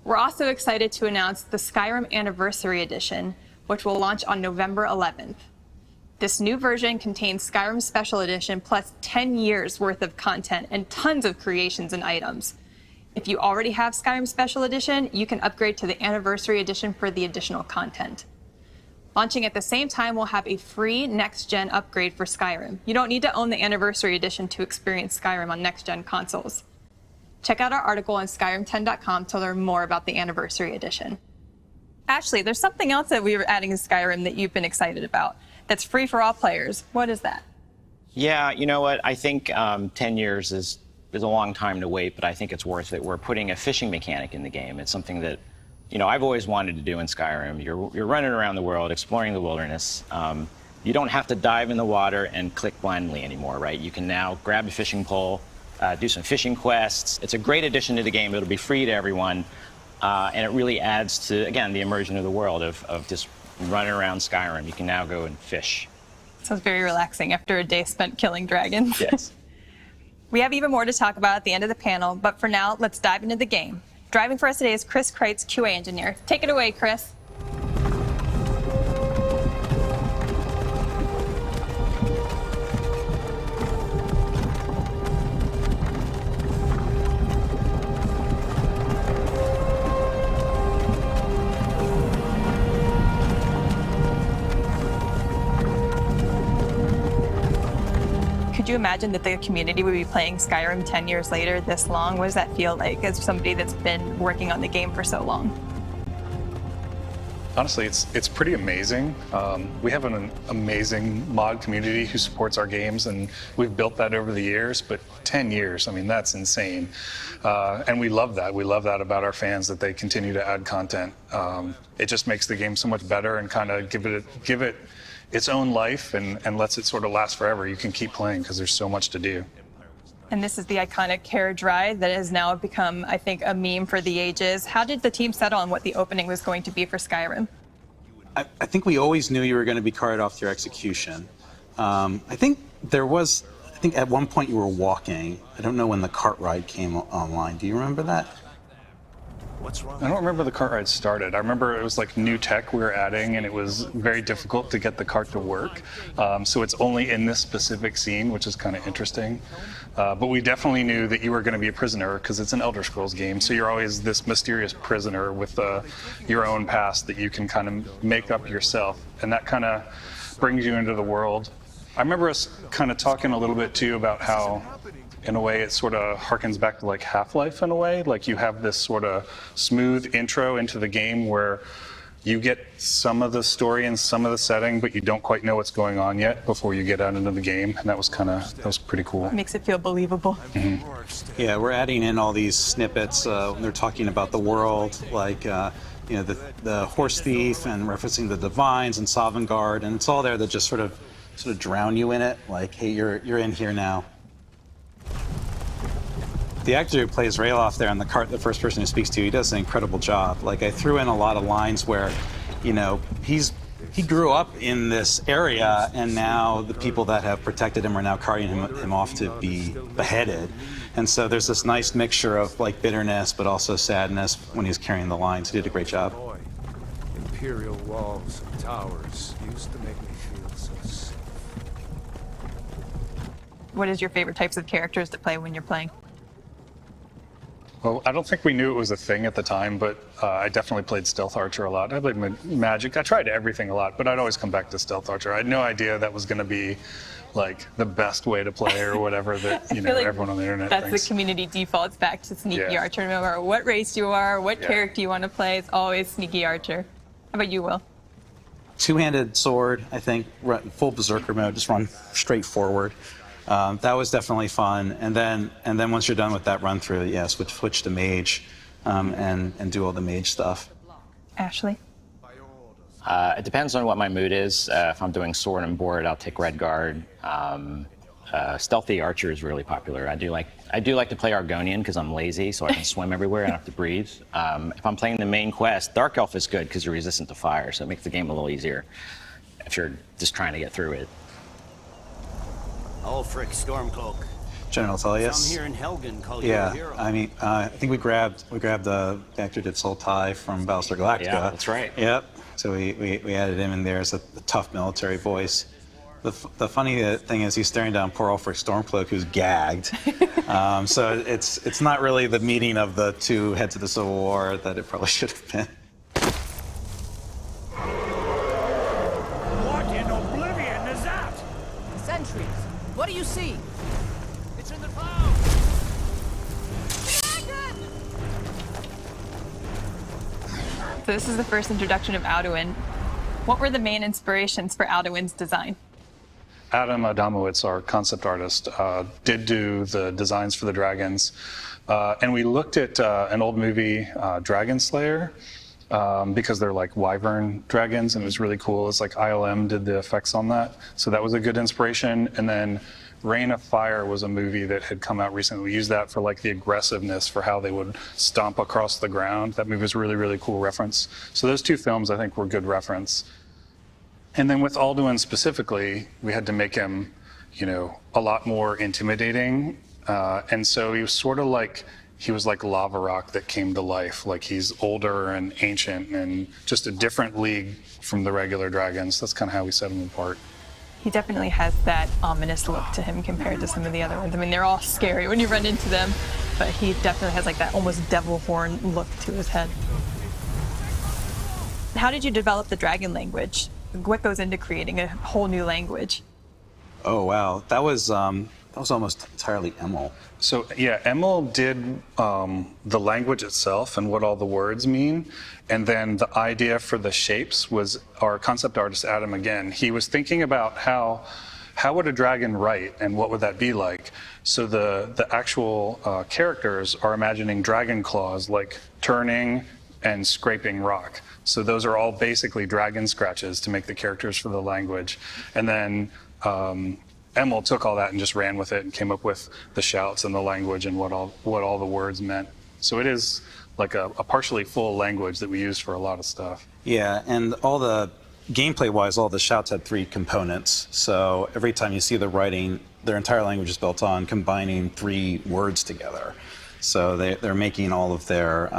We're also excited to announce the Skyrim Anniversary Edition, which will launch on November 11th. This new version contains Skyrim Special Edition plus 10 years worth of content and tons of creations and items. If you already have Skyrim Special Edition, you can upgrade to the Anniversary Edition for the additional content. Launching at the same time, we'll have a free next-gen upgrade for Skyrim. You don't need to own the Anniversary Edition to experience Skyrim on next-gen consoles. Check out our article on Skyrim10.com to learn more about the Anniversary Edition. Ashley, there's something else that we were adding in Skyrim that you've been excited about that's free for all players. What is that? Yeah, you know what? I think 10 years is a long time to wait, but I think it's worth it. We're putting a fishing mechanic in the game. It's something that, you know, I've always wanted to do in Skyrim. You're running around the world, exploring the wilderness. You don't have to dive in the water and click blindly anymore, right? You can now grab a fishing pole, do some fishing quests. It's a great addition to the game. It'll be free to everyone, and it really adds to, again, the immersion of the world of just running around Skyrim. You can now go and fish. Sounds very relaxing after a day spent killing dragons. Yes. We have even more to talk about at the end of the panel, but for now, let's dive into the game. Driving for us today is Chris Kreitz, QA engineer. Take it away, Chris. Could you imagine that the community would be playing Skyrim 10 years later this long? What does that feel like as somebody that's been working on the game for so long? Honestly, it's pretty amazing. We have an amazing mod community who supports our games, and we've built that over the years, but 10 years, I mean, that's insane. And we love that. We love that about our fans, that they continue to add content. It just makes the game so much better and kind of give it its own life and lets it sort of last forever. You can keep playing because there's so much to do. And this is the iconic Carriage Ride that has now become, I think, a meme for the ages. How did the team settle on what the opening was going to be for Skyrim? I think we always knew you were going to be carted off to your execution. I think at one point you were walking. I don't know when the cart ride came online. Do you remember that? What's wrong? I don't remember the cart ride started. I remember it was like new tech we were adding, and it was very difficult to get the cart to work. So it's only in this specific scene, which is kind of interesting. But we definitely knew that you were going to be a prisoner because it's an Elder Scrolls game. So you're always this mysterious prisoner with your own past that you can kind of make up yourself. And that kind of brings you into the world. I remember us kind of talking a little bit too about how, in a way, it sort of harkens back to like Half-Life in a way. Like you have this sort of smooth intro into the game where you get some of the story and some of the setting, but you don't quite know what's going on yet before you get out into the game. And that was pretty cool. It makes it feel believable. Mm-hmm. Yeah, we're adding in all these snippets when they're talking about the world, like you know, the horse thief and referencing the divines and Sovngarde, and it's all there that just sort of drown you in it. Like, hey, you're in here now. The actor who plays Ralof there on the cart, the first person who speaks to you, he does an incredible job. Like, I threw in a lot of lines where, you know, he grew up in this area, and now the people that have protected him are now carrying him off to be beheaded. And so there's this nice mixture of like bitterness, but also sadness when he's carrying the lines. He did a great job. Imperial walls and towers used to make me feel so safe. What is your favorite types of characters to play when you're playing? Well, I don't think we knew it was a thing at the time, but I definitely played Stealth Archer a lot. I played Magic. I tried everything a lot, but I'd always come back to Stealth Archer. I had no idea that was going to be like the best way to play or whatever that you know like everyone on the internet that's thinks. The community defaults back to Sneaky Archer. No matter what race you are, what character you want to play, it's always Sneaky Archer. How about you, Will? Two-handed sword, I think, full berserker mode, just run straight forward. That was definitely fun. And then once you're done with that run through, yeah, switch to mage and do all the mage stuff. Ashley? It depends on what my mood is. If I'm doing sword and board, I'll take Redguard. Stealthy Archer is really popular. I do like to play Argonian because I'm lazy, so I can swim everywhere and I don't have to breathe. If I'm playing the main quest, Dark Elf is good because you're resistant to fire, so it makes the game a little easier if you're just trying to get through it. Ulfric Stormcloak. General Tullius. Some here in Helgen call you a Yeah, hero. I mean, I think we grabbed the actor did Sultai from Battlestar Galactica. Yeah, that's right. Yep. So we added him in there as a tough military voice. The funny thing is he's staring down poor Ulfric Stormcloak, who's gagged. So it's not really the meeting of the two heads of the Civil War that it probably should have been. What in oblivion is that? Sentries, what do you see? It's in the clouds. So this is the first introduction of Alduin. What were the main inspirations for Alduin's design? Adam Adamowicz, our concept artist, did do the designs for the dragons. And we looked at an old movie, Dragon Slayer, because they're like wyvern dragons, and it was really cool. It's like ILM did the effects on that. So that was a good inspiration. And then Reign of Fire was a movie that had come out recently. We used that for like the aggressiveness for how they would stomp across the ground. That movie was a really, really cool reference. So those two films, I think, were good reference. And then with Alduin specifically, we had to make him, you know, a lot more intimidating. And so he was sort of like, he was like lava rock that came to life. Like he's older and ancient and just a different league from the regular dragons. That's kind of how we set him apart. He definitely has that ominous look to him compared to some of the other ones. I mean, they're all scary when you run into them, but he definitely has like that almost devil horn look to his head. How did you develop the dragon language? What goes into creating a whole new language? Oh wow, that was almost entirely Emil. So yeah, Emil did the language itself and what all the words mean. And then the idea for the shapes was our concept artist, Adam, again. He was thinking about how would a dragon write and what would that be like? So the actual characters are imagining dragon claws, like turning and scraping rock. So those are all basically dragon scratches to make the characters for the language. And then Emil took all that and just ran with it and came up with the shouts and the language and what all the words meant. So it is like a partially full language that we use for a lot of stuff. Yeah, and all the gameplay-wise, all the shouts had 3 components. So every time you see the writing, their entire language is built on combining 3 words together. So they're making all their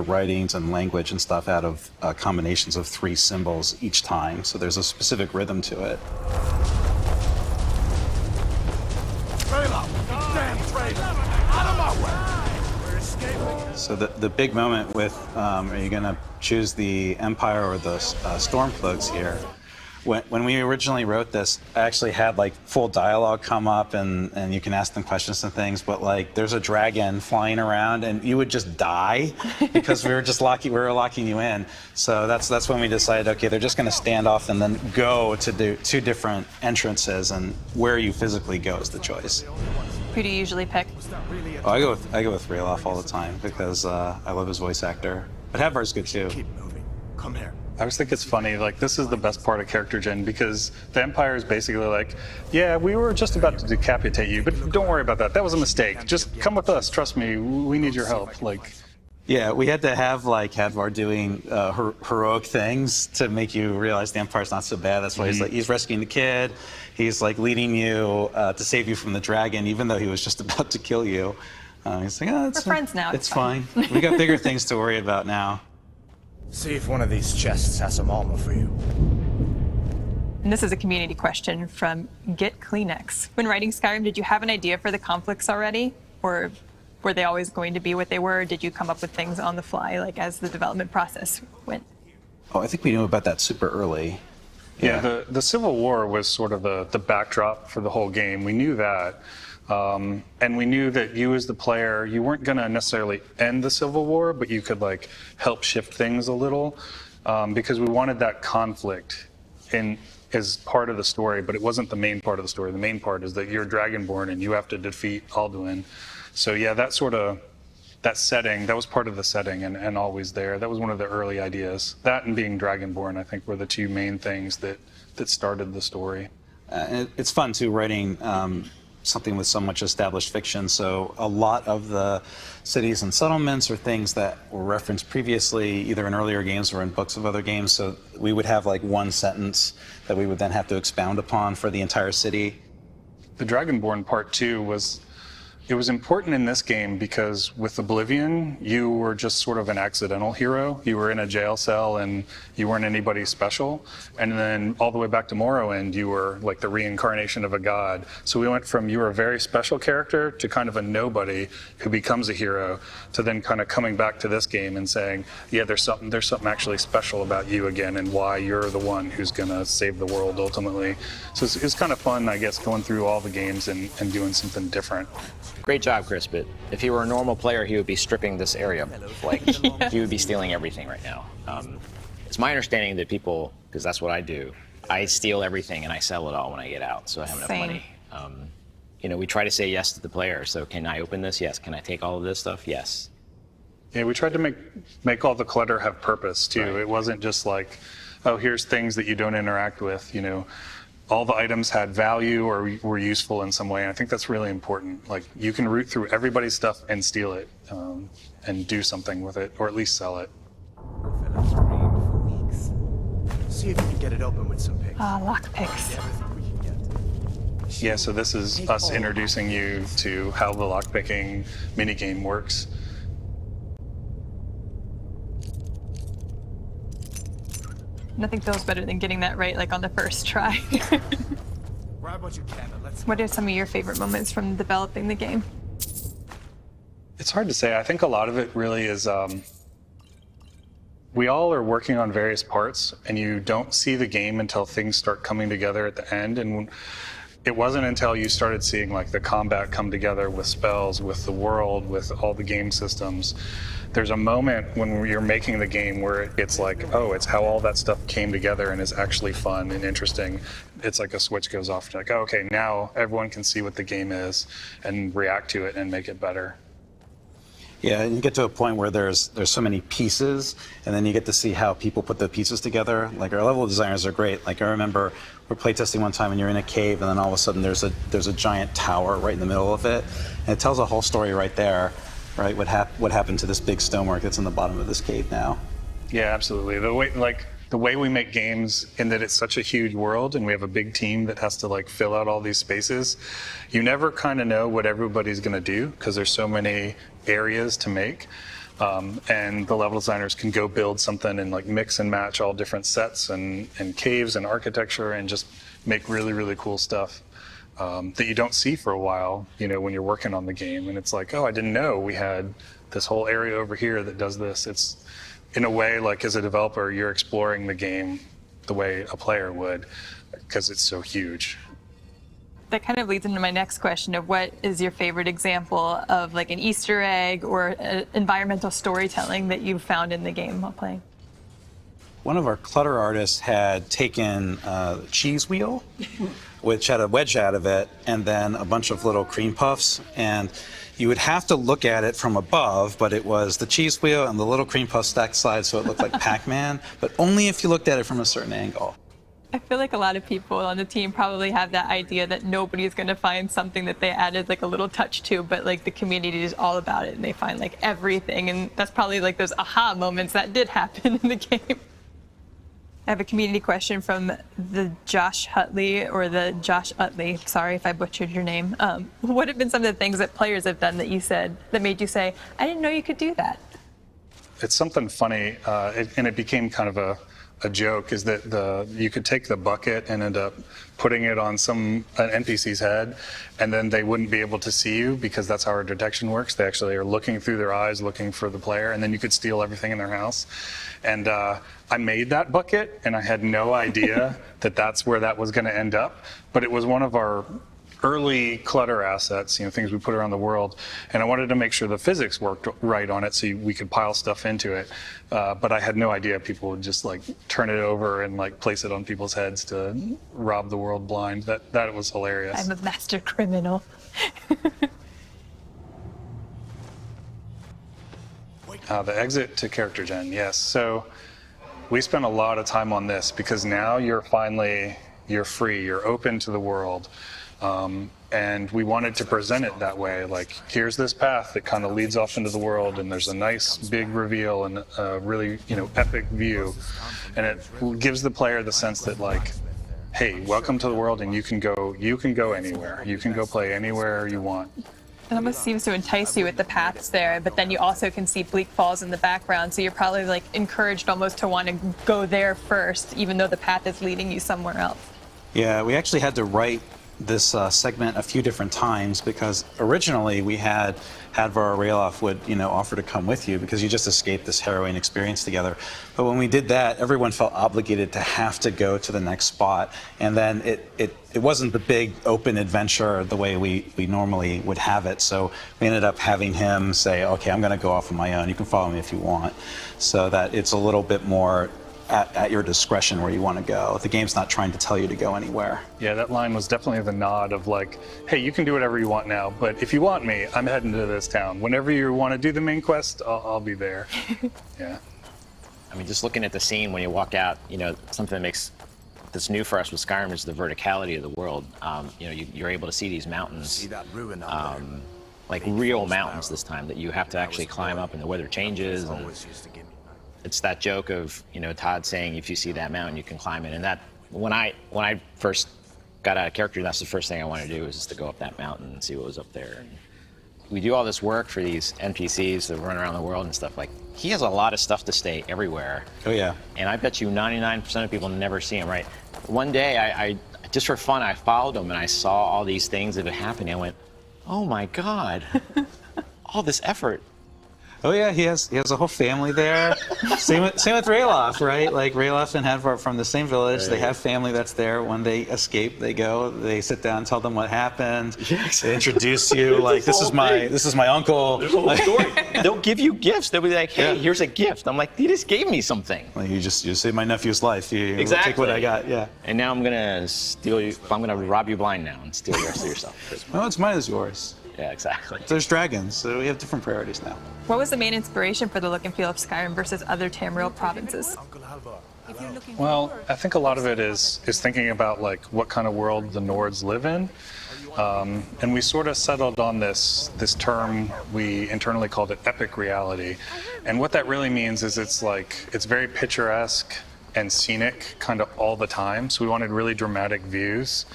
writings and language and stuff out of combinations of 3 symbols each time. So there's a specific rhythm to it. So the big moment with, are you going to choose the Empire or the Stormcloaks here? When we originally wrote this, I actually had like full dialogue come up and you can ask them questions and things, but like there's a dragon flying around and you would just die because we were locking you in. So that's when we decided, okay, they're just going to stand off and then go to do 2 different entrances, and where you physically go is the choice. Who do you usually pick? Oh, I go with Ralof all the time because I love his voice actor. But Hadvar's good too. Keep moving. Come here. I always think it's funny, like this is the best part of character gen because the Empire is basically like, yeah, we were just about to decapitate you, but don't worry about that. That was a mistake. Just come with us. Trust me. We need your help. Like, yeah, we had to have like Hadvar doing heroic things to make you realize the Empire's not so bad. That's why he's rescuing the kid. He's like leading you to save you from the dragon, even though he was just about to kill you. He's like, oh, We're friends now. It's fine. We got bigger things to worry about now. See if one of these chests has some armor for you. And this is a community question from Get Kleenex. When writing Skyrim, did you have an idea for the conflicts already? Or were they always going to be what they were? Or did you come up with things on the fly, like as the development process went? Oh, I think we knew about that super early. yeah, the Civil War was sort of the backdrop for the whole game. We knew that. And we knew that you as the player, you weren't going to necessarily end the Civil War, but you could like help shift things a little because we wanted that conflict as part of the story, but it wasn't the main part of the story. The main part is that you're Dragonborn and you have to defeat Alduin. So yeah, that setting, that was part of the setting and always there. That was one of the early ideas. That and being Dragonborn, I think, were the 2 main things that started the story. It's fun too, writing something with so much established fiction. So a lot of the cities and settlements are things that were referenced previously, either in earlier games or in books of other games. So we would have like one sentence that we would then have to expound upon for the entire city. The Dragonborn Part 2 was important in this game because with Oblivion, you were just sort of an accidental hero. You were in a jail cell and you weren't anybody special. And then all the way back to Morrowind, you were like the reincarnation of a god. So we went from you were a very special character to kind of a nobody who becomes a hero to then kind of coming back to this game and saying, yeah, there's something actually special about you again and why you're the one who's gonna save the world ultimately. So it's kind of fun, I guess, going through all the games and doing something different. Great job, Chris, but if he were a normal player, he would be stripping this area. Like, he would be stealing everything right now. It's my understanding that people, because that's what I do, I steal everything and I sell it all when I get out, so I have enough money. You know, we try to say yes to the player. So can I open this? Yes. Can I take all of this stuff? Yes. Yeah, we tried to make all the clutter have purpose, too. Right. It wasn't just like, oh, here's things that you don't interact with, you know. All the items had value or were useful in some way. And I think that's really important. Like, you can root through everybody's stuff and steal it and do something with it, or at least sell it. See if you can get it open with some picks. Lockpicks. Yeah, so this is us introducing you to how the lockpicking minigame works. Nothing feels better than getting that right, like on the first try. Grab what you can and let's. What are some of your favorite moments from developing the game? It's hard to say. I think a lot of it really is, we all are working on various parts, and you don't see the game until things start coming together at the end. And it wasn't until you started seeing like the combat come together with spells, with the world, with all the game systems. There's a moment when you're making the game where it's like, oh, it's how all that stuff came together and is actually fun and interesting. It's like a switch goes off. Like, oh, okay, now everyone can see what the game is and react to it and make it better. Yeah, and you get to a point where there's so many pieces, and then you get to see how people put the pieces together. Like, our level designers are great. Like, I remember we're playtesting one time and you're in a cave, and then all of a sudden there's a giant tower right in the middle of it, and it tells a whole story right there. Right, what happened to this big stonework that's in the bottom of this cave now? Yeah, absolutely. The way we make games, in that it's such a huge world and we have a big team that has to like fill out all these spaces, you never kind of know what everybody's going to do because there's so many areas to make. And the level designers can go build something and like mix and match all different sets and caves and architecture and just make really, really cool stuff. That you don't see for a while, you know, when you're working on the game. And it's like, oh, I didn't know we had this whole area over here that does this. It's, in a way, like as a developer, you're exploring the game the way a player would, because it's so huge. That kind of leads into my next question of what is your favorite example of like an Easter egg or environmental storytelling that you've found in the game while playing? One of our clutter artists had taken a cheese wheel, which had a wedge out of it, and then a bunch of little cream puffs. And you would have to look at it from above, but it was the cheese wheel and the little cream puff stacked side, so it looked like Pac-Man, but only if you looked at it from a certain angle. I feel like a lot of people on the team probably have that idea that nobody's going to find something that they added like a little touch to, but like the community is all about it and they find like everything. And that's probably like those aha moments that did happen in the game. I have a community question from the Josh Utley, sorry if I butchered your name. What have been some of the things that players have done that made you say, I didn't know you could do that? It's something funny, and it became kind of a joke, is that you could take the bucket and end up putting it on an NPC's head, and then they wouldn't be able to see you because that's how our detection works. They actually are looking through their eyes, looking for the player, and then you could steal everything in their house. And I made that bucket, and I had no idea that that's where that was going to end up, but it was one of our early clutter assets, you know, things we put around the world, and I wanted to make sure the physics worked right on it so we could pile stuff into it. But I had no idea people would just like turn it over and like place it on people's heads to rob the world blind. That was hilarious. I'm a master criminal. The exit to character gen, yes. So we spent a lot of time on this because now you're free, you're open to the world. And we wanted to present it that way, like here's this path that kind of leads off into the world, and there's a nice big reveal and a really, you know, epic view, and it gives the player the sense that like, hey, welcome to the world, and you can go So you can go anywhere. You can go play anywhere you want. It almost seems to entice you with the paths there, but then you also can see Bleak Falls in the background, so you're probably like encouraged almost to want to go there first, even though the path is leading you somewhere else. Yeah, we actually had to write this segment a few different times because originally we had Hadvar or Ralof would, offer to come with you because you just escaped this harrowing experience together. But when we did that, everyone felt obligated to have to go to the next spot. And then it wasn't the big open adventure the way we normally would have it. So we ended up having him say, okay, I'm going to go off on my own. You can follow me if you want. So that it's a little bit more at your discretion where you want to go. The game's not trying to tell you to go anywhere. Yeah, that line was definitely the nod of like, hey, you can do whatever you want now, but if you want me, I'm heading to this town. Whenever you want to do the main quest, I'll be there. Yeah. I mean, just looking at the scene when you walk out, something that makes this new for us with Skyrim is the verticality of the world. You're able to see these mountains, See that ruin out there? like real mountains this time that you have to actually climb up and the weather changes. And Always used to give me it's that joke of, Todd saying, if you see that mountain, you can climb it. And that, when I first got out of character, that's the first thing I wanted to do was just to go up that mountain and see what was up there. And we do all this work for these NPCs that run around the world and stuff. Like, he has a lot of stuff to stay everywhere. Oh, yeah. And I bet you 99% of people never see him, right? One day, I just for fun, I followed him and I saw all these things that had happened. And I went, oh my God, all this effort. Oh yeah, he has a whole family there. Same with Ralof, right? Like Ralof and Hadvar from the same village. Right. They have family that's there. When they escape, they go. They sit down, tell them what happened. Yeah, exactly. They introduce you like this is my uncle. There's a whole story. They'll give you gifts. They'll be like, hey, here's a gift. I'm like, you just gave me something. Like you saved my nephew's life. You exactly. Take what I got. Yeah. And now I'm gonna steal you. I'm gonna rob you blind now and steal the rest of your stuff. Well, it's mine is yours. Yeah, exactly. There's dragons, so we have different priorities now. What was the main inspiration for the look and feel of Skyrim versus other Tamriel provinces? Well, I think a lot of it is thinking about like what kind of world the Nords live in. And we sort of settled on this term, we internally called it epic reality. And what that really means is it's very picturesque and scenic kind of all the time. So we wanted really dramatic views.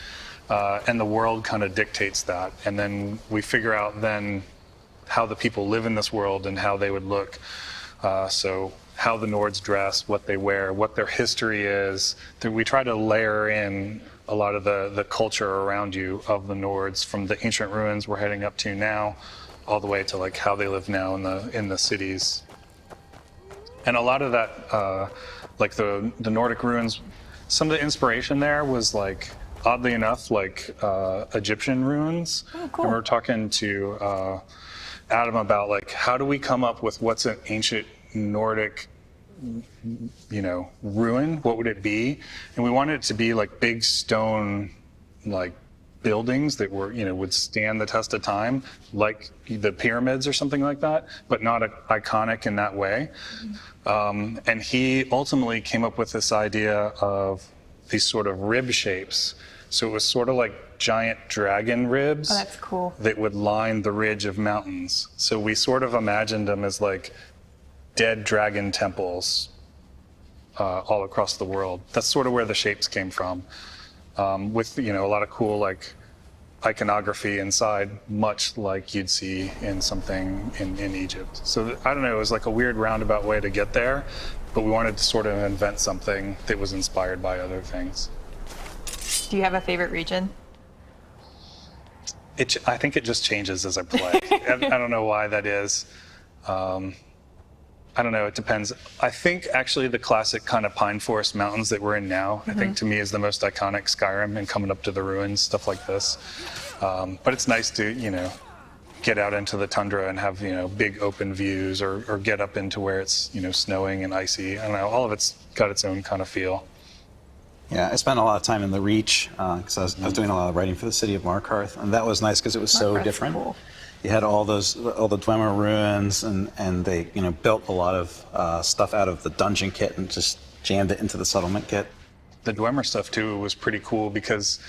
And the world kind of dictates that. And then we figure out then how the people live in this world and how they would look. So how the Nords dress, what they wear, what their history is. We try to layer in a lot of the culture around you of the Nords, from the ancient ruins we're heading up to now, all the way to like how they live now in the cities. And a lot of that, like the Nordic ruins, some of the inspiration there was like, oddly enough, like Egyptian ruins. Oh, cool. And we were talking to Adam about like, how do we come up with what's an ancient Nordic, ruin? What would it be? And we wanted it to be like big stone, like buildings that were, would stand the test of time, like the pyramids or something like that, but not iconic in that way. And he ultimately came up with this idea of these sort of rib shapes. So it was sort of like giant dragon ribs. Oh, that's cool. That would line the ridge of mountains. So we sort of imagined them as like dead dragon temples all across the world. That's sort of where the shapes came from. With a lot of cool like iconography inside, much like you'd see in something in Egypt. So I don't know, it was like a weird roundabout way to get there, but we wanted to sort of invent something that was inspired by other things. Do you have a favorite region? I think it just changes as I play. I don't know why that is. I don't know, it depends. I think actually the classic kind of pine forest mountains that we're in now, I think to me is the most iconic Skyrim, and coming up to the ruins, stuff like this. But it's nice to, get out into the tundra and have, big open views, or get up into where it's, snowing and icy. I don't know, all of it's got its own kind of feel. Yeah, I spent a lot of time in the Reach because I was doing a lot of writing for the city of Markarth, and that was nice because it was so different. Cool. You had all the Dwemer ruins, and they built a lot of stuff out of the dungeon kit and just jammed it into the settlement kit. The Dwemer stuff too was pretty cool because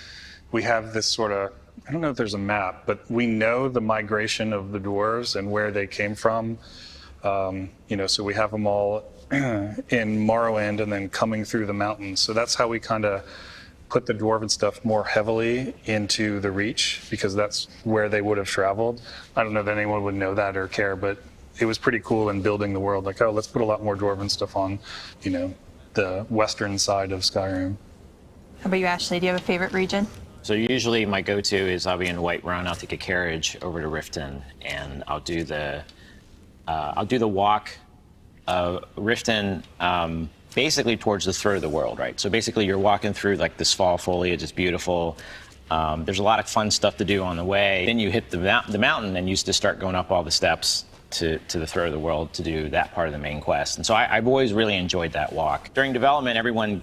we have this sort of, I don't know if there's a map, but we know the migration of the dwarves and where they came from. So we have them all in Morrowind and then coming through the mountains. So that's how we kind of put the dwarven stuff more heavily into the Reach because that's where they would have traveled. I don't know that anyone would know that or care, but it was pretty cool in building the world. Like, oh, let's put a lot more dwarven stuff on, you know, the western side of Skyrim. How about you, Ashley? Do you have a favorite region? So usually my go-to is I'll be in Whiterun. I'll take a carriage over to Riften, and I'll do the walk. Riften, basically towards the throat of the world, right? So basically you're walking through like this fall foliage. It's beautiful. There's a lot of fun stuff to do on the way. Then you hit the mountain, and you just start going up all the steps to the throat of the world to do that part of the main quest. And so I've always really enjoyed that walk. During development, everyone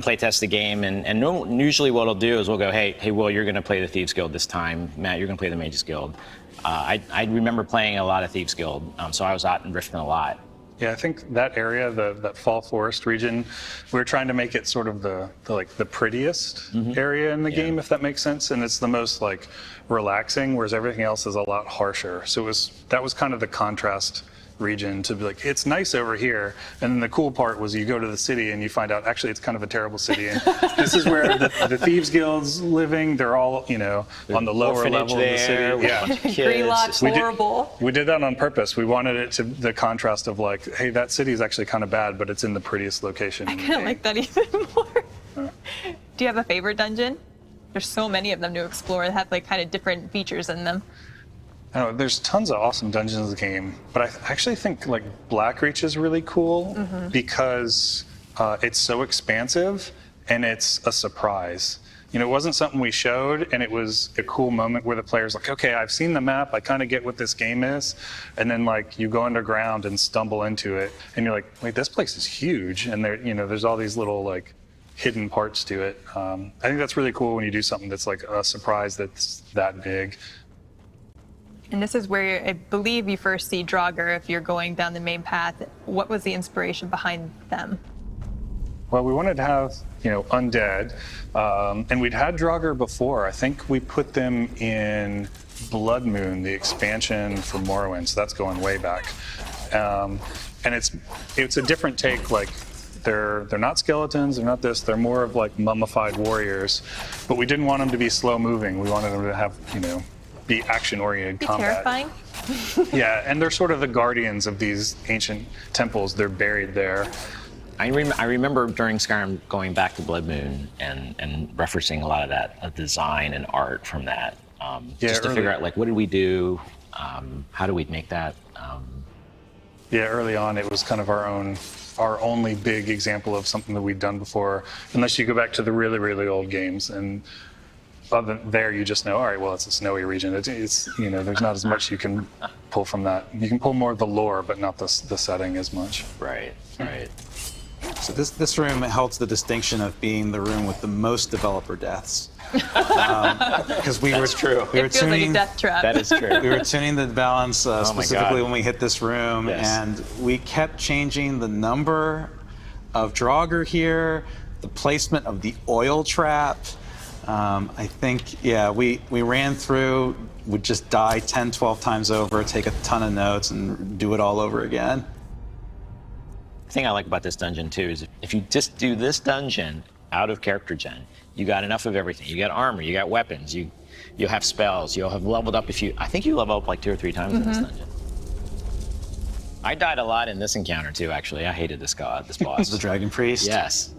play tests the game, and usually what I'll do is we'll go, hey, Will, you're going to play the Thieves Guild this time. Matt, you're going to play the Mages Guild. I remember playing a lot of Thieves Guild, so I was out in Riften a lot. Yeah, I think that area, that Fall Forest region, we were trying to make it sort of the prettiest area in the game, if that makes sense. And it's the most like relaxing, whereas everything else is a lot harsher. So that was kind of the contrast region to be like, it's nice over here. And then the cool part was you go to the city and you find out actually it's kind of a terrible city. And this is where the Thieves Guild's living. They're all, on the lower level of the city. Yeah. Greylock's horrible. We did that on purpose. We wanted it to the contrast of like, hey, that city is actually kind of bad, but it's in the prettiest location. I kind of like that even more. Do you have a favorite dungeon? There's so many of them to explore that have like kind of different features in them. I don't know, there's tons of awesome dungeons in the game, but I actually think like Blackreach is really cool because it's so expansive and it's a surprise. It wasn't something we showed, and it was a cool moment where the player's like, okay, I've seen the map, I kind of get what this game is, and then like you go underground and stumble into it, and you're like, wait, this place is huge, and there's all these little like hidden parts to it. I think that's really cool when you do something that's like a surprise that's that big. And this is where I believe you first see Draugr if you're going down the main path. What was the inspiration behind them? Well, we wanted to have, undead, and we'd had Draugr before. I think we put them in Blood Moon, the expansion for Morrowind, so that's going way back. And it's a different take. Like they're not skeletons, they're not this. They're more of like mummified warriors, but we didn't want them to be slow moving. We wanted them to have, be action-oriented combat. Terrifying. Yeah, and they're sort of the guardians of these ancient temples. They're buried there. I remember during Skyrim going back to Blood Moon and referencing a lot of that design and art from that, just to figure out like what did we do, how do we make that. Yeah, early on it was kind of our only big example of something that we'd done before, unless you go back to the really, really old games. And other than there, you just know, all right, well, it's a snowy region. It's there's not as much you can pull from that. You can pull more of the lore, but not the setting as much. Right. So this room holds the distinction of being the room with the most developer deaths. Because we were true. It feels like a death trap. That is true. We were tuning the balance specifically when we hit this room, and we kept changing the number of Draugr here, the placement of the oil trap. I think, we ran through, would just die 10, 12 times over, take a ton of notes, and do it all over again. The thing I like about this dungeon too is if you just do this dungeon out of character gen, you got enough of everything. You got armor, you got weapons, you'll have spells, you'll have leveled up I think you level up like 2 or 3 times in this dungeon. I died a lot in this encounter too, actually. I hated this boss. The Dragon Priest? Yes.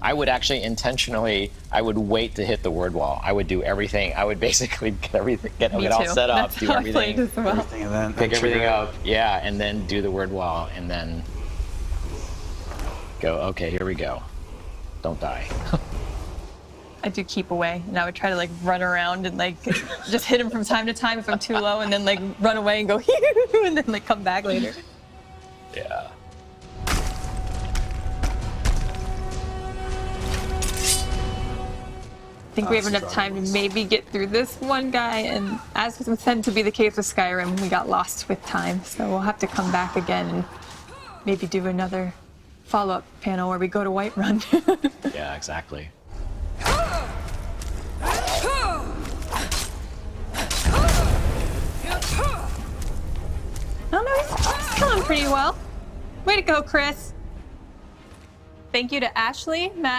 I would actually I would wait to hit the word wall. I would do everything. I would basically get all set up, That's do how I everything. played as well. Everything, and then Pick everything up, and then do the word wall, and then go, okay, here we go. Don't die. I do keep away, and I would try to like run around and like just hit him from time to time if I'm too low, and then like run away and go and then like come back later. Yeah. I think we have enough time to maybe get through this one guy, and as was said to be the case with Skyrim, we got lost with time, so we'll have to come back again and maybe do another follow-up panel where we go to Whiterun. Yeah, exactly. Oh no, he's killing pretty well. Way to go, Chris. Thank you to Ashley, Matt,